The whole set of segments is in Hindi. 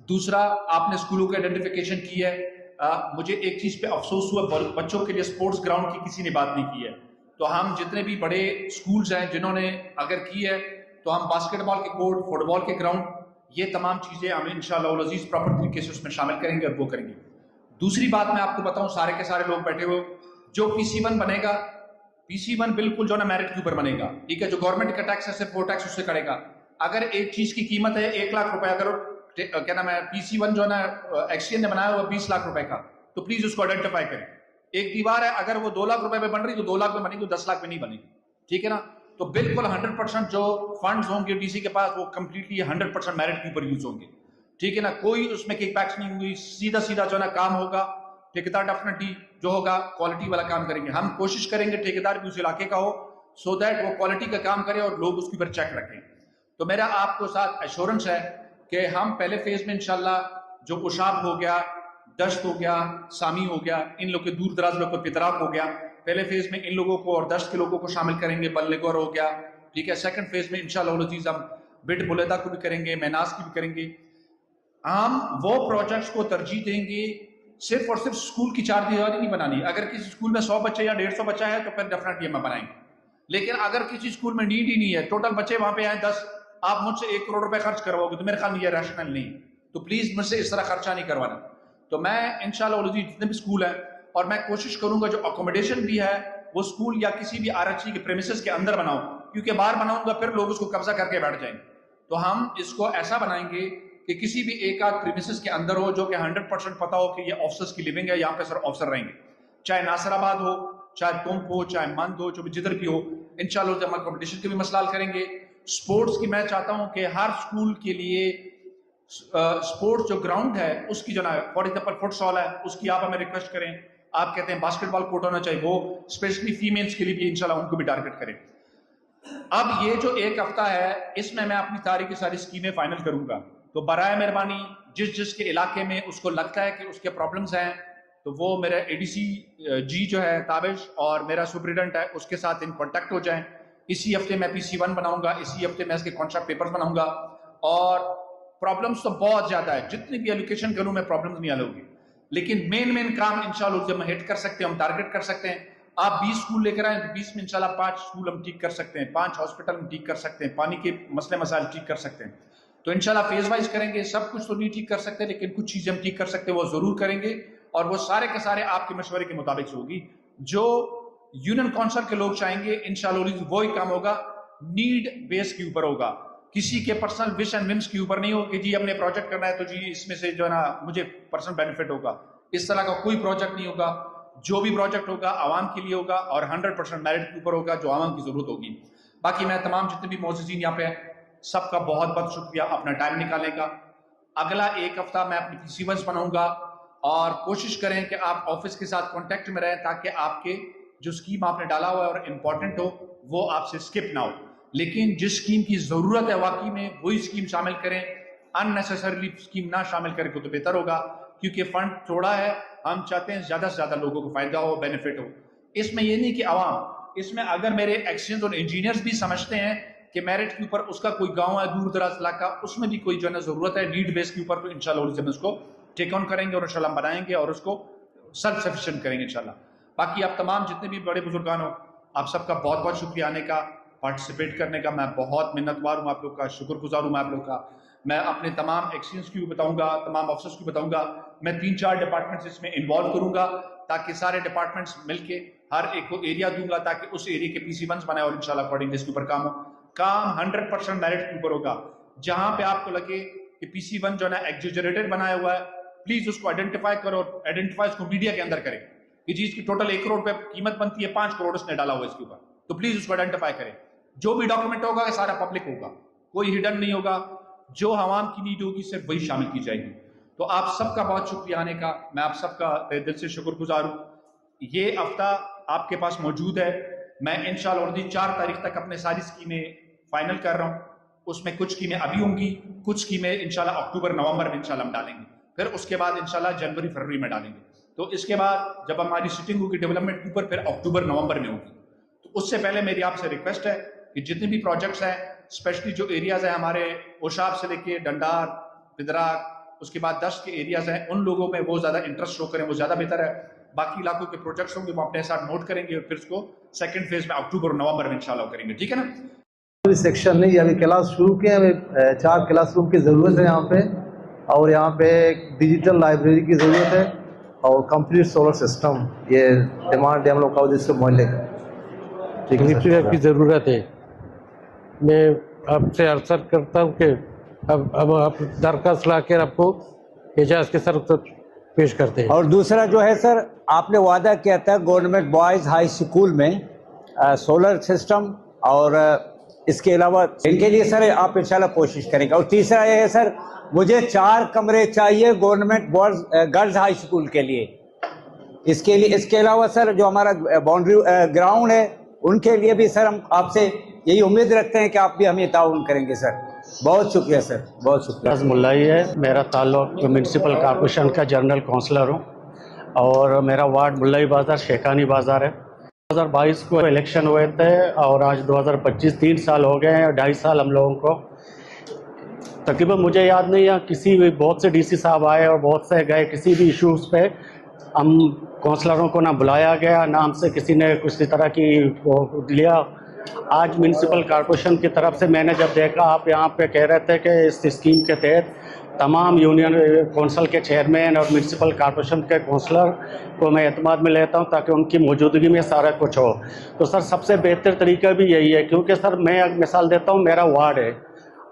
दूसरा, आपने स्कूलों की आइडेंटिफिकेशन की है। मुझे एक चीज पे अफसोस हुआ, बच्चों के लिए स्पोर्ट्स ग्राउंड की किसी ने बात नहीं की है। तो हम जितने भी बड़े स्कूल्स हैं जिन्होंने अगर की है, तो हम बास्केटबॉल के कोर्ट, फुटबॉल के ग्राउंड, ये तमाम चीजें हम इंशाल्लाह अज़ीज प्रॉपर तरीके से उसमें शामिल करेंगे और वो करेंगे। दूसरी बात मैं आपको बताऊं, सारे के सारे लोग बैठे हुए, जो पीसी1 बनेगा, पीसी1 बिल्कुल जो ना मेरिट के ऊपर बनेगा, ठीक है। जो गवर्नमेंट का टैक्स है सिर्फ वो टैक्स उससे करेगा। अगर एक चीज की कीमत है 1 लाख रुपए, अगर क्या नाम है पीसी1 जो है ना एक्सचेंज ने बनाया हुआ 20 लाख रुपए का, तो प्लीज उसको आइडेंटिफाई करें। एक दीवार है, अगर वो 2 लाख रुपए में बन रही तो 2 लाख में बनेगी, 10 लाख में नहीं बनेगी, ठीक है ना। तो बिल्कुल 100% जो फंड्स होंगे डीसी के पास वो कंप्लीटली 100% मेरिट के ऊपर यूज होंगे, ठीक है ना। कोई उसमें किकबैक्स नहीं हुई, सीधा सीधा जो है ना काम होगा। ठेकेदार डेफिनेटली जो होगा क्वालिटी वाला काम करेंगे। हम कोशिश करेंगे ठेकेदार भी उस इलाके का हो, सो दैट वो क्वालिटी का काम करे और लोग उसके ऊपर चेक रखें। तो मेरा आपको साथ एश्योरेंस है कि हम पहले फेज में इंशाल्लाह जो पेशाब हो गया, दस्त हो गया, सामी हो गया, इन लोग के दूर दराज लोग को पितराक हो गया, पहले फेज में इन लोगों को और दस्त के लोगों को शामिल करेंगे, बल्लेगौर हो गया, ठीक है। सेकंड फेज में इंशाल्लाह हम बिड बुलेदा को भी करेंगे, मैनास की भी करेंगे। हम वो प्रोजेक्ट्स को तरजीह देंगे, सिर्फ और सिर्फ स्कूल की 4 दीवारी नहीं बनानी। अगर किसी स्कूल में 100 बच्चे या 150 बच्चा है तो फिर डेफिनेटली हम बनाएंगे। लेकिन अगर किसी स्कूल में नीड ही नहीं है, टोटल बच्चे वहां पे आए 10, आप मुझसे 1 करोड़ रुपए खर्च करवाओगे तो मेरे ख्याल में ये रैशनल नहीं। तो प्लीज मुझसे इस तरह खर्चा नहीं करवाना। तो मैं इंशाल्लाह जितने भी स्कूल है, और मैं कोशिश करूंगा जो अकोमोडेशन भी है वो स्कूल या किसी भी आरएचई के प्रेमिसेस के अंदर बनाओ, क्योंकि बाहर बनाऊंगा फिर लोग उसको कब्जा करके बैठ जाएंगे। तो हम इसको ऐसा बनाएंगे कि किसी भी एक आध प्रीमिसेस के अंदर हो, जो कि 100% पता हो कि ये ऑफिसर्स की लिविंग है, यहाँ पे सर ऑफिसर रहेंगे, चाहे नासराबाद हो, चाहे तुंग हो, चाहे मंद हो, जो जिधर भी हो। इंशाल्लाह हम कंपटीशन के भी मसला हल करेंगे। स्पोर्ट्स की मैं चाहता हूं कि हर स्कूल के लिए स्पोर्ट्स जो ग्राउंड है उसकी जो ना, फॉर एग्जाम्पल फुटसॉल है, उसकी आप हमें रिक्वेस्ट करें। आप कहते हैं बास्केटबॉल कोर्ट होना चाहिए, वो स्पेशली फीमेल्स के लिए भी इंशाल्लाह उनको भी टारगेट करें। अब ये जो एक हफ्ता है, इसमें मैं अपनी सारी की सारी स्कीमें फाइनल करूंगा। तो बराए मेहरबानी जिस जिसके इलाके में उसको लगता है कि उसके प्रॉब्लम्स हैं, तो वो मेरा एडीसी जी जो है ताबिश और मेरा सुपरिटेंडेंट है उसके साथ इन कांटेक्ट हो जाएं। इसी हफ्ते मैं पीसी1 बनाऊंगा, इसी हफ्ते मैं इसके कॉन्ट्रैक्ट पेपर्स बनाऊंगा। और प्रॉब्लम्स तो बहुत ज्यादा है, जितनी भी एलोकेशन करूं मैं प्रॉब्लम्स नहीं हल होगी, लेकिन मेन काम इंशाल्लाह जब हम हिट कर सकते हैं, हम टारगेट कर सकते हैं। आप 20 स्कूल लेकर आए तो 20 में इंशाल्लाह 5 स्कूल हम ठीक कर सकते हैं, 5 हॉस्पिटल हम ठीक कर सकते हैं, पानी के मसले मसाइल ठीक कर सकते हैं। तो इंशाल्लाह फेज वाइज करेंगे। सब कुछ तो नहीं ठीक कर सकते, लेकिन कुछ चीजें हम ठीक कर सकते हैं, वो जरूर करेंगे। और वो सारे के सारे आपके मशवरे के मुताबिक होगी। जो यूनियन काउंसिल के लोग चाहेंगे इंशाल्लाह वही काम होगा, नीड बेस के ऊपर होगा, किसी के पर्सनल विश एंड विम्स के ऊपर नहीं हो कि जी हमने प्रोजेक्ट करना है तो जी इसमें से जो है ना मुझे पर्सनल बेनिफिट होगा। इस तरह का कोई प्रोजेक्ट नहीं होगा। जो भी प्रोजेक्ट होगा आवाम के लिए होगा और 100% मेरिट के ऊपर होगा, जो आवाम की जरूरत होगी। बाकी मैं तमाम जितने भी मौजूदीन यहाँ पे हैं सबका बहुत बहुत शुक्रिया अपना टाइम निकालने का। अगला एक हफ्ता मैं अपनी पीसी1 बनाऊंगा और कोशिश करें कि आप ऑफिस के साथ कांटेक्ट में रहें, ताकि आपके जो स्कीम आपने डाला हुआ है और इंपॉर्टेंट हो वो आपसे स्किप ना हो। लेकिन जिस स्कीम की जरूरत है वाकई में वही स्कीम शामिल करें, अननेसेसरली स्कीम ना शामिल करें तो बेहतर होगा, क्योंकि फंड थोड़ा है। हम चाहते हैं ज्यादा से ज्यादा लोगों को फायदा हो, बेनिफिट हो। इसमें ये नहीं कि आवाम, इसमें अगर मेरे एक्सचेंज और इंजीनियर्स भी समझते हैं कि मेरिट के ऊपर उसका कोई गांव है दूर दराज इलाका, उसमें भी कोई जो है जरूरत है नीड बेस के ऊपर, तो इंशाल्लाह उसको टेक ऑन करेंगे और इंशाल्लाह बनाएंगे और उसको सेल्फ सफिशिएंट करेंगे इंशाल्लाह। बाकी आप तमाम जितने भी बड़े बुजुर्गान हो, आप सबका बहुत बहुत शुक्रिया आने का, पार्टिसिपेट करने का। मैं बहुत मिन्नतवार हूँ आप लोग का, शुक्रगुजार हूँ मैं आप लोग का। मैं अपने तमाम एक्सचेंज की भी बताऊंगा, तमाम ऑफिसर्स की बताऊंगा। मैं 3-4 डिपार्टमेंट्स इसमें इन्वॉल्व करूंगा, ताकि सारे डिपार्टमेंट्स मिलके हर एक को एरिया दूंगा, ताकि उस एरिया के पीसी1 बनाए और इंशाल्लाह अकॉर्डिंग इसके ऊपर काम हो। काम 100% मेरिट के ऊपर होगा। जहां पे आपको लगे कि पीसी1 जो है ना एग्जेजरेटेड बनाया हुआ है, प्लीज उसको आइडेंटिफाई करो, आइडेंटिफाई उसको मीडिया के अंदर करें कि जी इसकी टोटल 1 करोड़ पे कीमत बनती है, 5 करोड़ उसने डाला हुआ इसके ऊपर, तो प्लीज उसको आइडेंटिफाई करें। जो भी डॉक्यूमेंट होगा सारा पब्लिक होगा, कोई हिडन नहीं होगा। जो आवाम की नीड होगी सिर्फ वही शामिल की जाएगी। तो आप सबका बहुत शुक्रिया आने का, मैं आप सबका दिल से शुक्रगुजार हूँ। ये हफ्ता आपके पास मौजूद है। मैं इंशाल्लाह 4 तारीख तक अपने सारी स्कीमें फाइनल कर रहा हूँ। उसमें कुछ स्कीमें अभी होंगी, कुछ स्कीमें इंशाल्लाह अक्टूबर नवंबर में इंशाल्लाह हम डालेंगे, फिर उसके बाद इंशाल्लाह जनवरी फरवरी में डालेंगे। तो इसके बाद जब हमारी सिटिंग होगी डेवलपमेंट के ऊपर, फिर अक्टूबर नवंबर में होगी। तो उससे पहले मेरी आपसे रिक्वेस्ट है कि जितने भी प्रोजेक्ट्स हैं, स्पेशली जो एरियाज है हमारे ओशाब से लेके डंडार, पिदराक, उसके बाद 10 के एरियाज हैं, उन लोगों में वो ज़्यादा इंटरेस्ट शो करें, वो ज़्यादा बेहतर है। बाकी इलाकों के प्रोजेक्ट्स होंगे वो अपने साथ नोट करेंगे और फिर उसको सेकंड फेज में अक्टूबर और नवंबर में इंशाल्लाह करेंगे, ठीक है ना। अभी सेक्शन नहीं, अभी क्लास शुरू किए, अभी 4 क्लासरूम की ज़रूरत है यहाँ पे, और यहाँ पे डिजिटल लाइब्रेरी की ज़रूरत है और कंप्लीट सोलर सिस्टम, ये डिमांड है हम लोग का जिससे मोहल्ले का ठीक है की ज़रूरत है। मैं आपसे अर्ज करता हूँ कि अब आप दरखास्त ला कर आपको एजाज के सर पेश करते हैं। और दूसरा जो है सर, आपने वादा किया था गवर्नमेंट बॉयज़ हाई स्कूल में सोलर सिस्टम, और इसके अलावा इनके लिए सर आप इंशाल्लाह कोशिश करेंगे। और तीसरा ये है सर, मुझे 4 कमरे चाहिए government boys girls high school के लिए। इसके लिए, इसके अलावा सर जो हमारा बाउंड्री ग्राउंड है उनके लिए भी सर हम आपसे यही उम्मीद रखते हैं कि आप भी हमें ताउन करेंगे सर। बहुत शुक्रिया सर, बहुत शुक्रिया। मुल्लाई है, मेरा ताल्लुक म्यूनसिपल कॉर्पोरेशन का जनरल काउंसलर हूँ और मेरा वार्ड मुल्लाई बाज़ार शेखानी बाज़ार है। 2022 को इलेक्शन हुए थे और आज 2025 3 साल हो गए हैं, 2.5 साल हम लोगों को तकरीबन, मुझे याद नहीं है किसी भी, बहुत से डीसी साहब आए और बहुत से गए, किसी भी इश्यूज़ पे हम काउंसलरों को ना बुलाया गया, ना हमसे किसी ने किसी तरह की वो लिया। आज म्यूनसिपल कॉर्पोरेशन की तरफ से मैंने जब देखा, आप यहाँ पे कह रहे थे कि इस स्कीम के तहत तमाम यूनियन कौंसल के चेयरमैन और म्यूनसिपल कॉर्पोरेशन के काउंसलर को मैं एतमाद में लेता हूँ ताकि उनकी मौजूदगी में सारा कुछ हो। तो सर सबसे बेहतर तरीका भी यही है, क्योंकि सर मैं एक मिसाल देता हूँ, मेरा वार्ड है,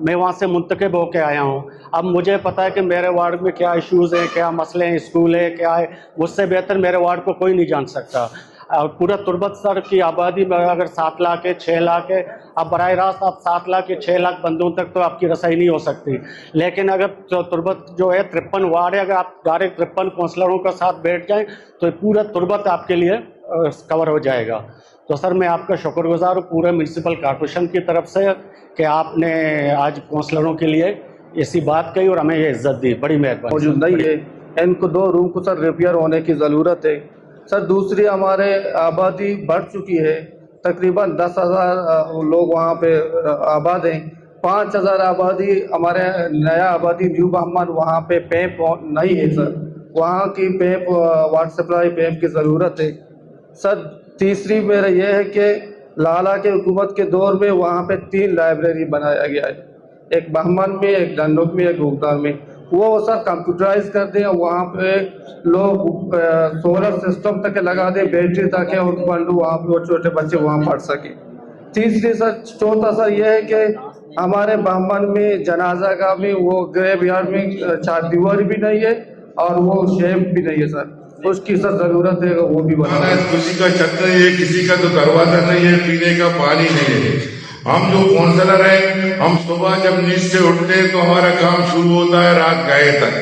मैं वहाँ से मुंतखब होकर आया हूँ। अब मुझे पता है कि मेरे वार्ड में क्या इश्यूज़ हैं, क्या मसले हैं, स्कूल है क्या है, मुझसे बेहतर मेरे वार्ड को कोई नहीं जान सकता। और पूरा तुर्बत सर की आबादी में अगर 7 लाख है, 6 लाख है, अब बराह रास्त आप 7 लाख या 6 लाख बंदों तक तो आपकी रसाई नहीं हो सकती। लेकिन अगर तुर्बत जो है 53 वार्ड है, अगर आप डायरेक्ट 53 काउंसलरों के साथ बैठ जाएं तो पूरा तुर्बत आपके लिए कवर हो जाएगा। तो सर मैं आपका शुक्रगुजार हूँ पूरे म्यूनसिपल कॉर्पोरेशन की तरफ से कि आपने आज काउंसलरों के लिए ऐसी बात कही और हमें ये इज्जत दी, बड़ी मेहरबानी। मौजूद नहीं है, इनको 2 रूम को सर रिपेयर होने की ज़रूरत है सर। दूसरी, हमारे आबादी बढ़ चुकी है, तकरीबन 10,000 लोग वहाँ पे आबाद हैं। 5,000 आबादी, हमारे नया आबादी न्यू बहमान, वहाँ पे पैप नहीं है सर, वहाँ की पैप वाटर सप्लाई पैप की ज़रूरत है सर। तीसरी मेरा यह है कि लाला के हुकूमत के दौर में वहाँ पे 3 लाइब्रेरी बनाया गया है, एक बहमान में, एक डंडोक में, एक गुगदार में। वो सर कंप्यूटराइज कर दें, वहाँ पे लोग सोलर सिस्टम तक लगा दें बैटरी, ताकि और बंडू वहाँ पे वो छोटे बच्चे वहाँ पढ़ सकें। तीसरी सर, चौथा सर यह है कि हमारे बहमान में जनाजा का भी वो ग्रेव यार्ड में 4 दीवारी भी नहीं है और वो शेप भी नहीं है सर, उसकी सर ज़रूरत है, वो भी बनाना। किसी का छत नहीं है, किसी का तो दरवाजा नहीं है, पीने का पानी नहीं है। हम जो काउंसलर हैं, हम सुबह जब नींद से उठते हैं तो हमारा काम शुरू होता है रात गए तक।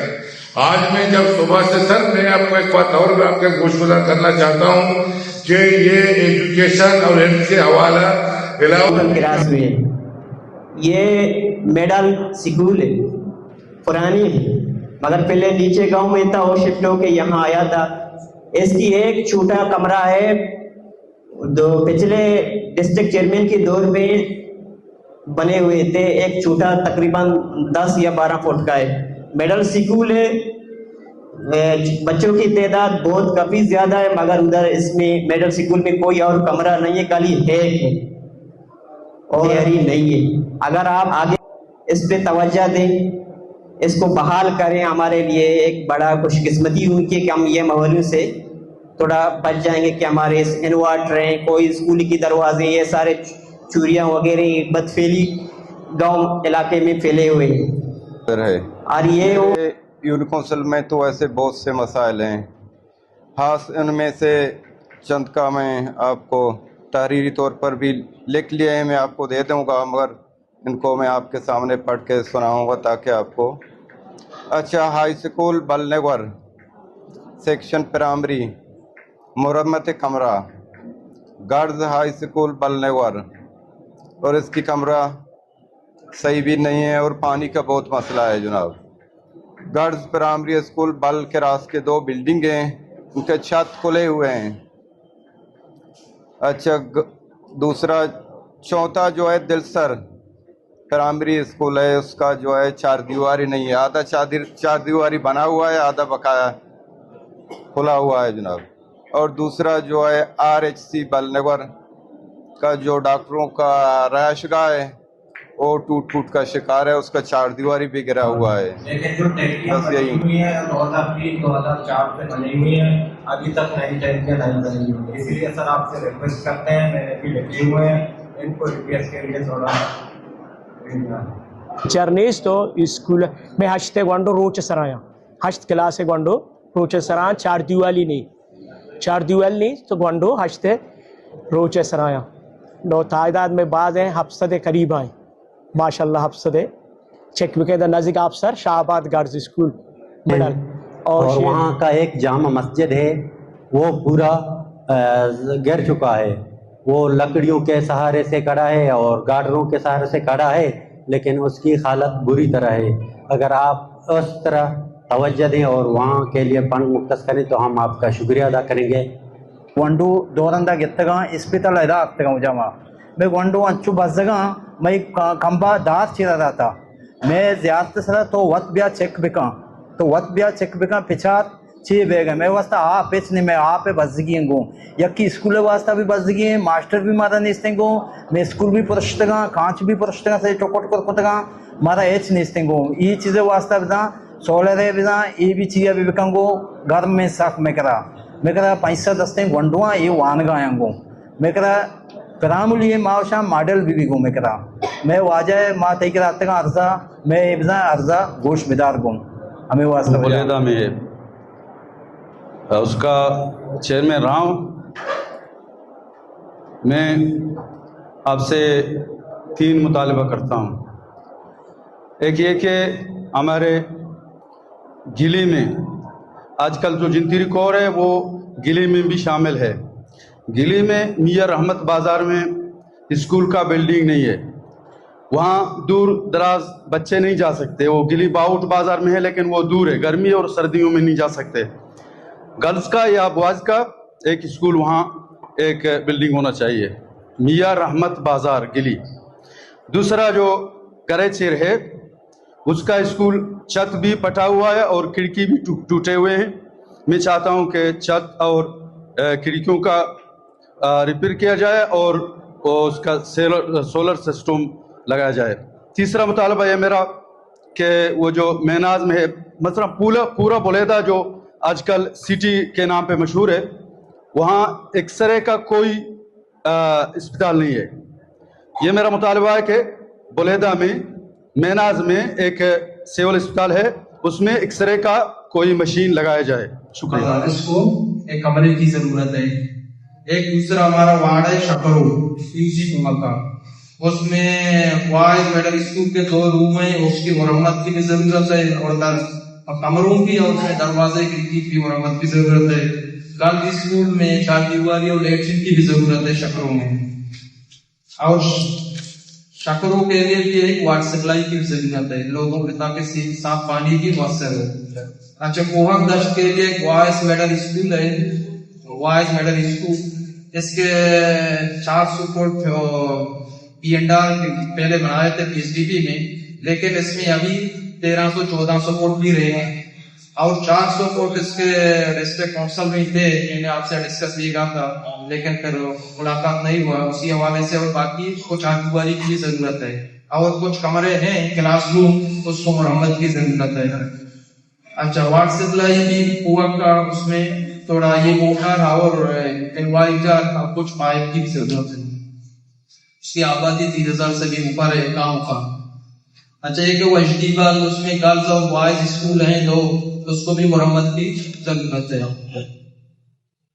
आज मैं जब सुबह से सर, मैं आपको एक बात और मैं आपके गोशगुजार करना चाहता हूँ कि ये एजुकेशन और हेल्थ से हवाला क्लास में ये मेडल स्कूल है, पुरानी है, मगर पहले नीचे गांव में था, वो शिफ्ट होके यहाँ आया था। इसकी एक छोटा कमरा है, दो पिछले डिस्ट्रिक्ट चेयरमैन के दौर में बने हुए थे, एक छोटा तकरीबन 10 या 12 फुट का है। मिडल स्कूल है, बच्चों की तादाद बहुत काफ़ी ज़्यादा है, मगर उधर इसमें मिडल स्कूल में कोई और कमरा नहीं है, खाली है और तैयारी नहीं है। अगर आप आगे इस पे तवज्जो दें, इसको बहाल करें, हमारे लिए एक बड़ा खुशकिस्मती हुई कि हम ये माहौल से थोड़ा बच जाएंगे कि हमारे इन्वर्टर हैं, कोई स्कूल की दरवाजे, ये सारे चोरियां वगैरह बदफेली गांव इलाके में फैले हुए हैं। और ये यूनियन काउंसिल में तो ऐसे बहुत से मसाइल हैं, खास इनमें से चंद का मैं आपको तहरीरी तौर पर भी लिख लिए हैं, मैं आपको दे दूंगा, मगर इनको मैं आपके सामने पढ़ के सुनाऊंगा ताकि आपको। अच्छा, हाई स्कूल बलनगर सेक्शन प्राइमरी मुरम्मत कमरा, गर्ल्स हाई स्कूल बलनगर, और इसकी कमरा सही भी नहीं है और पानी का बहुत मसला है जनाब। गर्ल्स प्राइमरी स्कूल बल के रास के 2 बिल्डिंग हैं, उनके छत खुले हुए हैं। अच्छा, दूसरा चौथा जो है दिलसर प्राइमरी स्कूल है, उसका जो है 4 दीवारी नहीं है, आधा 4 दीवारी बना हुआ है, आधा बकाया खुला हुआ है जनाब। और दूसरा जो है RHC बलनगर का जो डॉक्टरों का रहायशगाह है वो टूट का शिकार है, उसका 4 दीवारी भी गिरा हुआ है। लेकिन जो टैंकियां बस यही। हुई है 2003-2004 से बनी हुई है, अभी तक नई टैंकियां नहीं बनी हुई है। इसीलिए सर आपसे रिक्वेस्ट करते हैं, मैंने भी लिखे हुए हैं, इनको रिपेयर के लिए थोड़ा Cernesto स्कूल में हश्ते गोंडो रोच सराया हश्त क्लास गोंडो रोच सराया 4 दिवाली तो गोंडो हश्ते रोच सराया दो तादाद में बाद हैं हफ्सदे करीब आए माशाल्लाह हफ्सदे चेक विकेट नज़दीक अफसर शाहबाद गर्ल्स स्कूल मिडल और वहाँ का एक जामा मस्जिद है वो पूरा गिर चुका है, वो लकड़ियों के सहारे से खड़ा है और गार्डरों के सहारे से खड़ा है, लेकिन उसकी हालत बुरी तरह है। अगर आप उस तरह तवज्जो दें और वहाँ के लिए फंड मुख्तस करें तो हम आपका शुक्रिया अदा करेंगे। ವಂಡು ದೋರಂದಾಗ ಎತ್ತಗ ಇಸ್ಪಿತಲ ಇದ ಆಗ್ತಗ ಮುಜಾಮ मैं ವಂಡು अंचु बसगा मैं कंबा दार चिरा रहता मैं ज्यादा सरा तो वत बिया चेक बिका तो वत बिया चेक बिका पिछात ची बेगा मैं वास्ता आ पिच नहीं मैं आ पे बसगी गो यक्की स्कूल वास्ता भी बसगी मास्टर भी मारा निस्तेंगो मैं स्कूल भी पुरश्तगा कांच भी पुरश्तगा से चोकोट कोतगा मारा एच निस्तेंगो ई चीजें वास्ता बिदा सोलर है बिदा ई भी चीज भी बिकंगो घर में साख में करा मैं करा पैसा दस्ते वंडुआ ये वान गायांगो मैं करा करामुलिए मावशा मॉडल भी गो मैं करा मैं वाजा माँ तय करा का अर्जा मैं इब्जा अर्जा गोश बिदार गो हमें वास्ता बुलेदा में उसका चेयरमैन रहा हूँ। मैं आपसे 3 मुतालबा करता हूँ। एक ये कि हमारे गिली में आजकल जो जिंतीरी कौर है वो गिली में भी शामिल है। गिली में मियां रहमत बाज़ार में स्कूल का बिल्डिंग नहीं है, वहाँ दूर दराज बच्चे नहीं जा सकते। वो गिली बाउट बाज़ार में है लेकिन वो दूर है, गर्मी और सर्दियों में नहीं जा सकते। गर्ल्स का या बॉयज़ का एक स्कूल वहाँ एक बिल्डिंग होना चाहिए, मियां रहमत बाज़ार गिली। दूसरा जो करेचेर है उसका स्कूल छत भी फटा हुआ है और खिड़की भी टूटे हुए हैं। मैं चाहता हूं कि छत और खिड़कियों का रिपेयर किया जाए और उसका सोलर सिस्टम लगाया जाए। तीसरा मुतालबा ये मेरा कि वो जो मैनाज में है मतलब पूरा बुलेदा जो आजकल सिटी के नाम पे मशहूर है, वहाँ एक्सरे का कोई अस्पताल नहीं है। ये मेरा मुतालबा है कि बुलेदा में मैनाज में एक सिविल अस्पताल है, उसमें एक्सरे का कोई मशीन लगाया जाए। शुक्रिया। इसको एक कमरे की जरूरत है। एक दूसरा हमारा वार्ड है शकरो का, उसमें बॉयज मिडिल स्कूल के 2 रूम है, उसकी मरम्मत की भी जरूरत है और कमरों की और उसमें दरवाजे की मरम्मत की जरूरत है। गर्ल्स स्कूल में 4 दीवारी और लैट्रिन की भी जरूरत है शकरों में, और शकरों के लिए भी एक वाटर सप्लाई की जरूरत है लोगों को ताकि साफ पानी की मौसर हो। अच्छा, कोहक दश्त के लिए बॉयज मिडिल स्कूल है, बॉयज मिडिल स्कूल इसके 400 फुट PNR पहले बनाए थे PSDP में, लेकिन इसमें अभी 1300-1400 फुट भी रहे हैं और 400 फुट इसके डिस्ट्रिक्ट काउंसिल में थे। मैंने आपसे डिस्कस भी कहा था लेकिन फिर मुलाकात नहीं हुआ उसी हवाले से। और बाकी कुछ आगुवारी की जरूरत है और कुछ कमरे हैं क्लासरूम, उसको मरम्मत की जरूरत है। अच्छा, वाटर सप्लाई भी कुआ का उसमें थोड़ा ये मोटर और इन्वाइटर कुछ पाइप की जरूरत है। इसकी आबादी 3000 से भी ऊपर है गाँव का। अच्छा, एक वो HDबाग उसमें गर्ल्स और बॉयज स्कूल हैं 2, उसको भी मरम्मत की जरूरत है।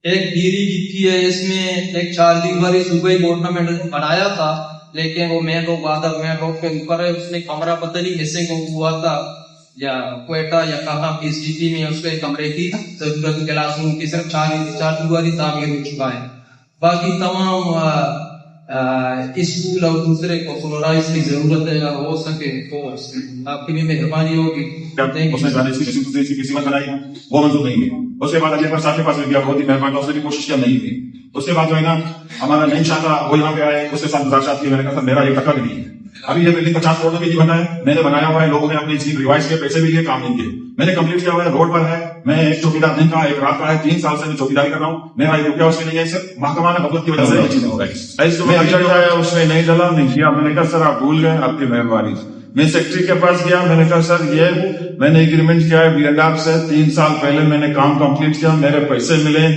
एक बीरी गिट्टी है, इसमें एक 4 दीवारी सुबह गवर्नमेंट बनाया था लेकिन वो मेन रोड के ऊपर है, उसमें कमरा पता नहीं मिसिंग हुआ था या क्वेटा या कहा PSDP में उसके कमरे की जरूरत, क्लासरूम की सिर्फ 4 दीवारी तामीर हो चुका है। बाकी तमाम स्कूल और दूसरे को सोलराइज की जरूरत है, अगर हो सके तो आपकी भी मेहरबानी होगी। किसी मत बनाई वो मंजूर नहीं है। उसके बाद अगले प्रसाद के पास गया, बहुत ही मेहरबान था, उसने भी कोशिश किया, नहीं हुई। उसके बाद जो है ना हमारा नई शाखा वो यहाँ पे आए, उसके साथ मुज़ाकरात किए, मैंने कहा मेरा ये टक्का भी नहीं है, अभी ये बिल्डिंग 50 करोड़ की बना है, मैंने बनाया हुआ है, लोगों ने अपनी इसकी रिवाइज किए, पैसे भी लिए, काम नहीं किए। मैंने कंप्लीट किया हुआ है, रोड पर है। मैं एक चौकीदार दिन का, एक रात का है, 3 साल से मैं चौकीदारी कर रहा हूँ। मेरा एक रुपया उसमें नहीं है, सिर्फ महकमाना बदौलत की वजह से ये चीजें हो रही है। ऐसे में आया, उसने नहीं डाला, नहीं किया। मैंने कहा सर आप भूल गए, आपकी मेहरबानी। मैं सेक्रेटरी के पास गया, मैंने कहा सर ये मैंने एग्रीमेंट किया है B&R से, 3 साल पहले मैंने काम कंप्लीट किया, मेरे पैसे मिले।